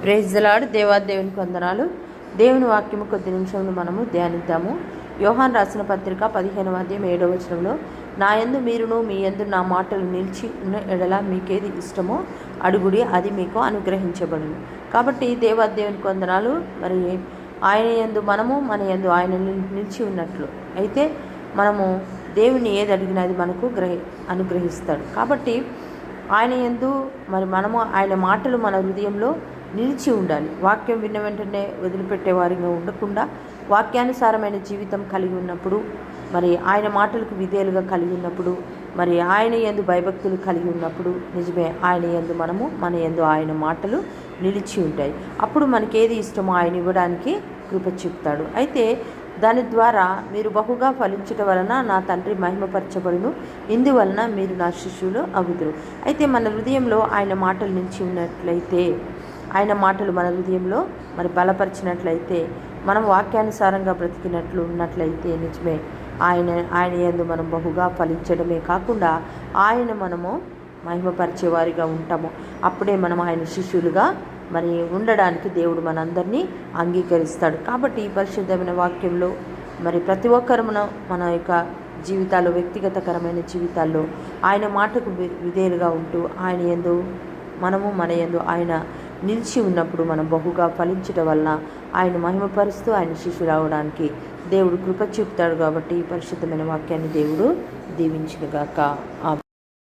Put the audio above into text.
Praise the lord. దేవునికి వందనాలు. దేవుని వాక్యము కొద్ది నిమిషంలో మనము ధ్యానిద్దాము. యోహాన్ రాసిన పత్రిక 15వ అధ్యాయం 7వ వచనంలో, నా యందు మీరును మీ యందు నా మాటలు నిలిచి ఉన్న ఎడల మీకేది ఇష్టమో అడుగుడి, అది మీకు అనుగ్రహించబడును. కాబట్టి దేవునికి వందనాలు. మరి ఆయన యందు మనము, మన యందు ఆయన నిలిచి ఉన్నట్లు అయితే మనము దేవుని ఏది అడిగినా అది మనకు అనుగ్రహిస్తాడు. కాబట్టి ఆయన యందు మరి మనము ఆయన మాటలు మన హృదయంలో నిలిచి ఉండాలి. వాక్యం విన్న వెంటనే వదిలిపెట్టే వారిగా ఉండకుండా వాక్యానుసారమైన జీవితం కలిగి ఉన్నప్పుడు, మరి ఆయన మాటలకు విధేయులుగా కలిగి ఉన్నప్పుడు, మరి ఆయన యందు భయభక్తులు కలిగి ఉన్నప్పుడు నిజమే ఆయన యందు మనము, మన యందు ఆయన మాటలు నిలిచి ఉంటాయి. అప్పుడు మనకేది ఇష్టమో ఆయన ఇవ్వడానికి కృప చూపుతాడు. అయితే దాని ద్వారా మీరు బహుగా ఫలించటం వలన నా తండ్రి మహిమపరచబడును, ఇందువలన మీరు నా శిష్యులు అగుదురు. అయితే మన హృదయంలో ఆయన మాటలు నిలిచి ఉన్నట్లయితే, ఆయన మాటలు మన హృదయంలో మరి బలపరిచినట్లయితే, మనం వాక్యానుసారంగా బ్రతికినట్లు ఉన్నట్లయితే నిజమే ఆయన యందు మనం బహుగా ఫలించడమే కాకుండా ఆయన మనము మహిమపరిచేవారిగా ఉంటాము. అప్పుడే మనం ఆయన శిష్యులుగా మరి ఉండడానికి దేవుడు మనందరినీ అంగీకరిస్తాడు. కాబట్టి ఈ పరిశుద్ధమైన వాక్యంలో మరి ప్రతి ఒక్కరు మన యొక్క జీవితాల్లో, వ్యక్తిగతకరమైన జీవితాల్లో ఆయన మాటకు విధేయులుగా ఉంటూ ఆయన యందు మనము, మన యందు ఆయన నిలిచి ఉన్నప్పుడు మనం బహుగా ఫలించడం వలన ఆయన మహిమపరుస్తూ ఆయన శిష్యులు అవడానికి దేవుడు కృప చూపుతాడు. కాబట్టి ఈ పరిశుద్ధమైన వాక్యాన్ని దేవుడు దీవించునుగాక.